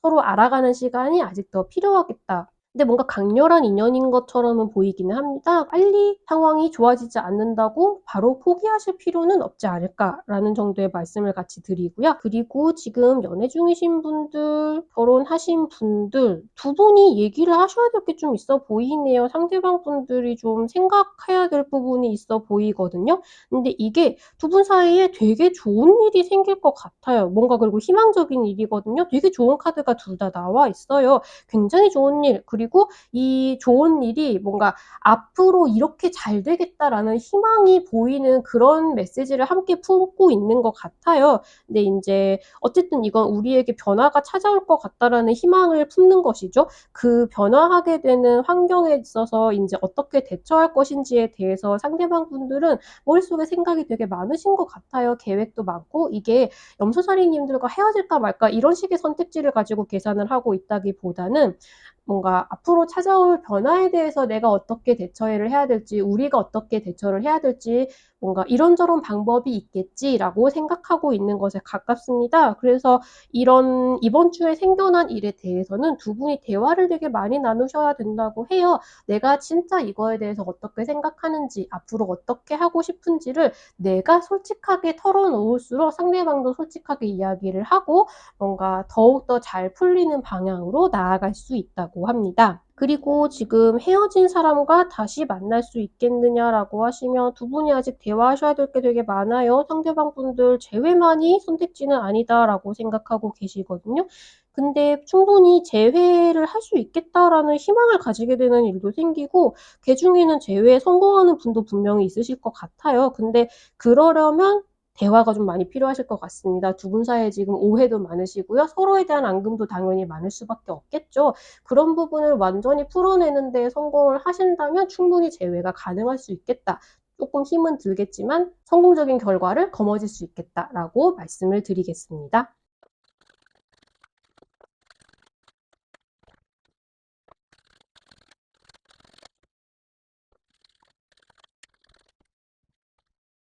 서로 알아가는 시간이 아직 더 필요하겠다. 근데 뭔가 강렬한 인연인 것처럼은 보이기는 합니다. '빨리 상황이 좋아지지 않는다고 바로 포기하실 필요는 없지 않을까.'라는 정도의 말씀을 같이 드리고요. 그리고 지금 연애 중이신 분들, 결혼하신 분들 두 분이 얘기를 하셔야 될 게 좀 있어 보이네요. 상대방 분들이 좀 생각해야 될 부분이 있어 보이거든요. 근데 이게 두 분 사이에 되게 좋은 일이 생길 것 같아요. 뭔가 그리고 희망적인 일이거든요. 되게 좋은 카드가 둘 다 나와 있어요. 굉장히 좋은 일 그리고 그리고 이 좋은 일이 뭔가 '앞으로 이렇게 잘 되겠다.'라는 희망이 보이는 그런 메시지를 함께 품고 있는 것 같아요. 근데 인제 어쨌든 이건 '우리에게 변화가 찾아올 것 같다.'라는 희망을 품는 것이죠. 그 변화하게 되는 환경에 있어서 인제 어떻게 대처할 것인지에 대해서 상대방 분들은 머릿속에 생각이 되게 많으신 것 같아요. 계획도 많고 이게 염소자리님들과 헤어질까 말까 이런 식의 선택지를 가지고 계산을 하고 있다기보다는 뭔가 앞으로 찾아올 변화에 대해서 내가 어떻게 대처를 해야 될지, 우리가 어떻게 대처를 해야 될지 뭔가 '이런저런 방법이 있겠지.'라고 생각하고 있는 것에 가깝습니다. 그래서 이번 주에 생겨난 일에 대해서는 두 분이 대화를 되게 많이 나누셔야 된다고 해요. 내가 진짜 이거에 대해서 어떻게 생각하는지, 앞으로 어떻게 하고 싶은지를 내가 솔직하게 털어놓을수록 상대방도 솔직하게 이야기를 하고 뭔가 더욱더 잘 풀리는 방향으로 나아갈 수 있다고 합니다. 그리고 지금 "헤어진 사람과 다시 만날 수 있겠느냐?"라고 하시면 두 분이 아직 대화하셔야 될 게 되게 많아요. 상대방 분들 "재회만이 선택지는 아니다."라고 생각하고 계시거든요. 근데 충분히 '재회를 할 수 있겠다.'라는 희망을 가지게 되는 일도 생기고 그중에는 재회에 성공하는 분도 분명히 있으실 것 같아요. 근데 그러려면 대화가 좀 많이 필요하실 것 같습니다. 두 분 사이에 지금 오해도 많으시고요. 서로에 대한 앙금도 당연히 많을 수밖에 없겠죠. 그런 부분을 완전히 풀어내는 데 성공을 하신다면 충분히 재회가 가능할 수 있겠다. 쪼끔 힘은 들겠지만 성공적인 결과를 거머쥘 수 있겠다라고 말씀을 드리겠습니다.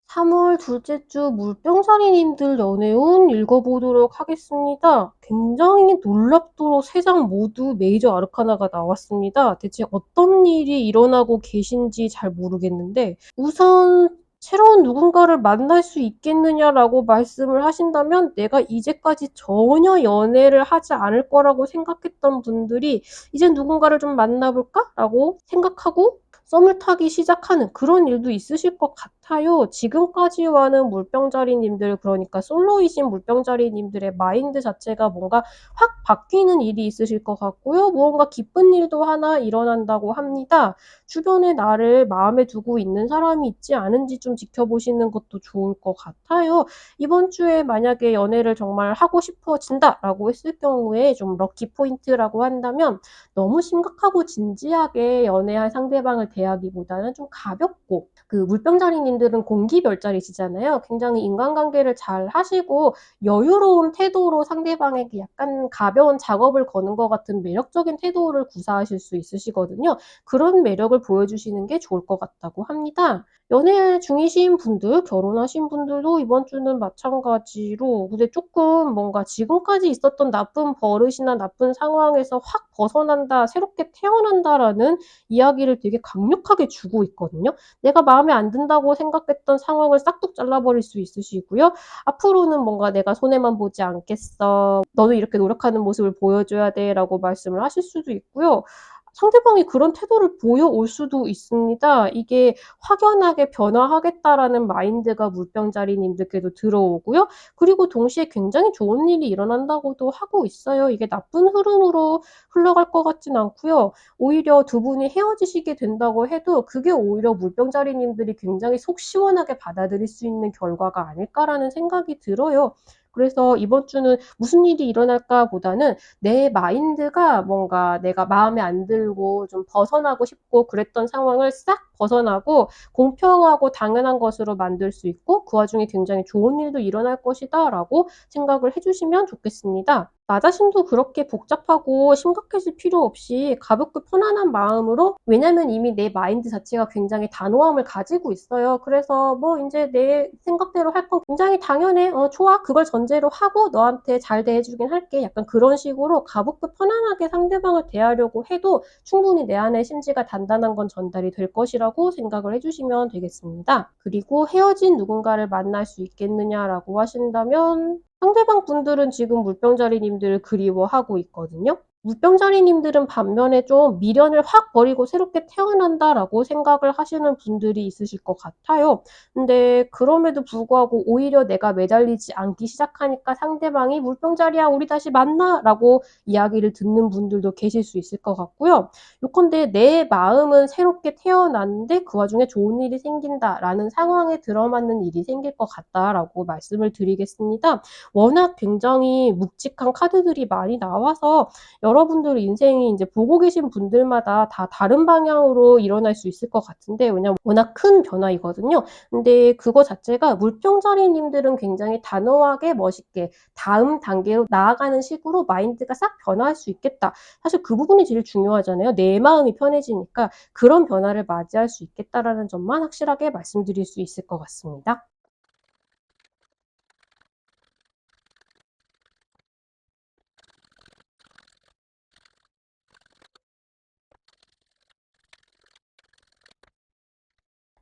3월 둘째 주 물병사리님들 연애운 읽어보도록 하겠습니다. 굉장히 놀랍도록 3장 모두 메이저 아르카나가 나왔습니다. 대체 어떤 일이 일어나고 계신지 잘 모르겠는데 우선 "새로운 누군가를 만날 수 있겠느냐?"라고 말씀을 하신다면 내가 이제까지 전혀 연애를 하지 않을 거라고 생각했던 분들이 '이제 누군가를 좀 만나 볼까?'라고 생각하고 썸을 타기 시작하는 그런 일도 있으실 것 같아요. 지금까지와는 물병자리님들 그러니까 솔로이신 물병자리님들의 마인드 자체가 뭔가 확 바뀌는 일이 있으실 것 같고요. 무언가 기쁜 일도 하나 일어난다고 합니다. 주변에 나를 마음에 두고 있는 사람이 있지 않은지 좀 지켜보시는 것도 좋을 것 같아요. 이번 주에 만약에 연애를 정말 하고 싶어진다라고 했을 경우에 좀 럭키 포인트라고 한다면 너무 심각하고 진지하게 연애할 상대방을 대하기보다는 좀 가볍고 그 물병자리님들은 공기별자리시잖아요. 굉장히 인간관계를 잘 하시고 여유로운 태도로 상대방에게 약간 가벼운 작업을 거는 것 같은 매력적인 태도를 구사하실 수 있으시거든요. 그런 매력을 보여주시는 게 좋을 것 같다고 합니다. 연애 중이신 분들, 결혼하신 분들도 이번 주는 마찬가지로 근데 쪼끔 뭔가 지금까지 있었던 나쁜 버릇이나 나쁜 상황에서 확 벗어난다, 새롭게 태어난다라는 이야기를 되게 강력하게 주고 있거든요. 내가 마음에 안 든다고 생각했던 상황을 싹둑 잘라버릴 수 있으시고요. 앞으로는 뭔가 "내가 손해만 보지 않겠어. 너도 이렇게 노력하는 모습을 보여줘야 돼."라고 말씀을 하실 수도 있고요. 상대방이 그런 태도를 보여올 수도 있습니다. 이게 '확연하게 변화하겠다.'라는 마인드가 물병자리님들께도 들어오고요. 그리고 동시에 굉장히 좋은 일이 일어난다고도 하고 있어요. 이게 나쁜 흐름으로 흘러갈 것 같진 않고요. 오히려 두 분이 헤어지시게 된다고 해도 그게 오히려 물병자리님들이 굉장히 속 시원하게 받아들일 수 있는 결과가 아닐까라는 생각이 들어요. 그래서 이번 주는 '무슨 일이 일어날까.' 보다는 내 마인드가 뭔가 내가 마음에 안 들고 좀 벗어나고 싶고 그랬던 상황을 싹 벗어나고 공평하고 당연한 것으로 만들 수 있고 그 와중에 굉장히 '좋은 일도 일어날 것이다.'라고 생각을 해 주시면 좋겠습니다. 나 자신도 그렇게 복잡하고 심각해질 필요 없이 가볍고 편안한 마음으로 왜냐면 이미 내 마인드 자체가 굉장히 단호함을 가지고 있어요. 그래서 뭐 인제 '내 생각대로 할 건 굉장히 당연해. 좋아. 그걸 전제로 하고 너한테 잘 대해 주긴 할게.' 약간 그런 식으로 가볍고 편안하게 상대방을 대하려고 해도 충분히 내 안의 심지가 단단한 건 전달이 될 것이라고 생각을 해 주시면 되겠습니다. 그리고 "헤어진 누군가를 만날 수 있겠느냐?"라고 하신다면 상대방 분들은 지금 물병자리님들을 그리워하고 있거든요. 물병자리님들은 반면에 좀 '미련을 확 버리고 새롭게 태어난다.'라고 생각을 하시는 분들이 있으실 것 같아요. 근데 그럼에도 불구하고 오히려 내가 매달리지 않기 시작하니까 상대방이 "물병자리야 우리 다시 만나."라고 이야기를 듣는 분들도 계실 수 있을 것 같고요. 요컨대 '내 마음은 새롭게 태어났는데 그 와중에 좋은 일이 생긴다.'라는 상황에 들어맞는 일이 생길 것 같다라고 말씀을 드리겠습니다. 워낙 굉장히 묵직한 카드들이 많이 나와서 여러분들 인생이 인제 보고 계신 분들마다 다 다른 방향으로 일어날 수 있을 것 같은데, 왜냐면 워낙 큰 변화이거든요. 근데 그거 자체가 물병자리님들은 굉장히 단호하게 멋있게 다음 단계로 나아가는 식으로 마인드가 싹 변화할 수 있겠다. 사실 그 부분이 제일 중요하잖아요. 내 마음이 편해지니까 그런 변화를 맞이할 수 있겠다라는 점만 확실하게 말씀드릴 수 있을 것 같습니다.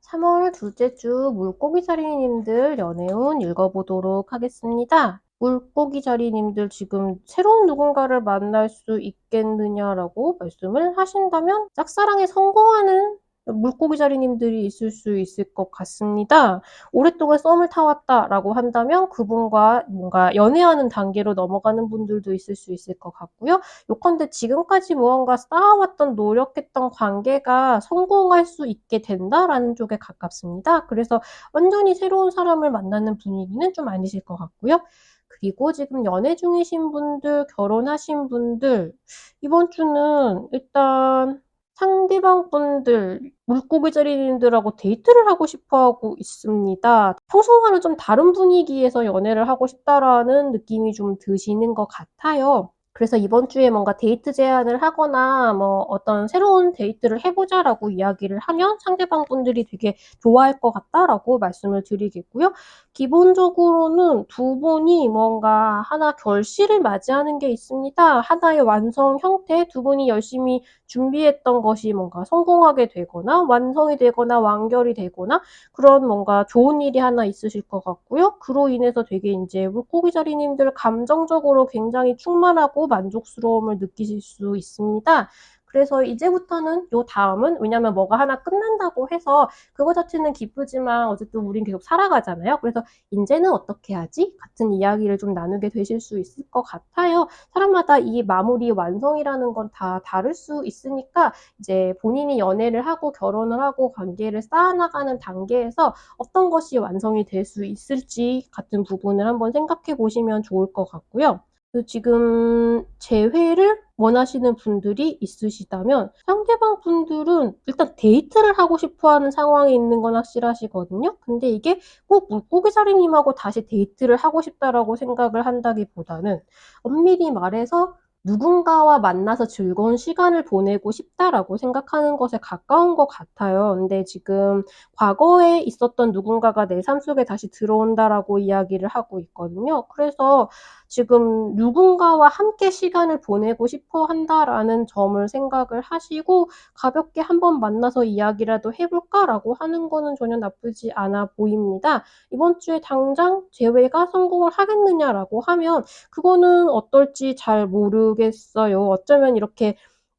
3월 둘째 주 물고기자리님들 연애운 읽어보도록 하겠습니다. 물고기자리님들 지금 새로운 누군가를 만날 수 있겠느냐라고 말씀을 하신다면 짝사랑에 성공하는 물고기자리님들이 있을 수 있을 것 같습니다. 오랫동안 썸을 타왔다라고 한다면 그분과 뭔가 연애하는 단계로 넘어가는 분들도 있을 수 있을 것 같고요. 요컨대 지금까지 무언가 쌓아왔던 노력했던 관계가 성공할 수 있게 된다라는 쪽에 가깝습니다. 그래서 완전히 새로운 사람을 만나는 분위기는 좀 아니실 것 같고요. 그리고 지금 연애 중이신 분들, 결혼하신 분들, 이번 주는 일단 상대방 분들, 물고기자리님들하고 데이트를 하고 싶어 하고 있습니다. 평소와는 좀 다른 분위기에서 연애를 하고 싶다라는 느낌이 좀 드시는 것 같아요. 그래서 이번 주에 뭔가 데이트 제안을 하거나 뭐 "어떤 새로운 데이트를 해 보자."라고 이야기를 하면 상대방 분들이 되게 좋아할 것 같다라고 말씀을 드리겠고요. 기본적으로는 두 분이 뭔가 하나 결실을 맞이하는 게 있습니다. 하나의 완성 형태, 두 분이 열심히 준비했던 것이 뭔가 성공하게 되거나 완성이 되거나 완결이 되거나 그런 뭔가 좋은 일이 하나 있으실 것 같고요. 그로 인해서 되게 인제 물고기자리님들 감정적으로 굉장히 충만하고 만족스러움을 느끼실 수 있습니다. 그래서 이제부터는 요 다음은, 왜냐면 뭐가 하나 끝난다고 해서 그거 자체는 기쁘지만 어쨌든 우린 계속 살아가잖아요. 그래서 '인제는 어떻게 하지?' 같은 이야기를 좀 나누게 되실 수 있을 것 같아요. 사람마다 이 마무리 완성이라는 건 다 다를 수 있으니까 이제 본인이 연애를 하고 결혼을 하고 관계를 쌓아나가는 단계에서 어떤 것이 완성이 될 수 있을지 같은 부분을 한번 생각해 보시면 좋을 것 같고요. 지금 재회를 원하시는 분들이 있으시다면 상대방 분들은 일단 데이트를 하고 싶어 하는 상황에 있는 건 확실하시거든요. 근데 이게 꼭 물고기자리님하고 다시 데이트를 하고 싶다라고 생각을 한다기보다는 엄밀히 말해서 '누군가와 만나서 즐거운 시간을 보내고 싶다.'라고 생각하는 것에 가까운 것 같아요. 근데 지금 과거에 있었던 누군가가 내 삶 속에 다시 들어온다라고 이야기를 하고 있거든요. 그래서 지금 '누군가와 함께 시간을 보내고 싶어 한다.'라는 점을 생각을 하시고 '가볍게 한번 만나서 이야기라도 해 볼까?'라고 하는 거는 전혀 나쁘지 않아 보입니다. 이번 주에 당장 재회가 성공을 하겠느냐라고 하면 그거는 어떨지 잘 모르겠어요. 어쩌면 이렇게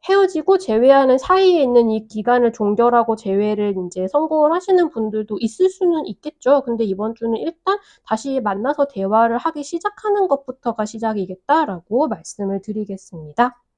헤어지고 재회하는 사이에 있는 이 기간을 종결하고 재회를 인제 성공을 하시는 분들도 있을 수는 있겠죠. 근데 이번 주는 일단 다시 만나서 대화를 하기 시작하는 것부터가 시작이겠다라고 말씀을 드리겠습니다.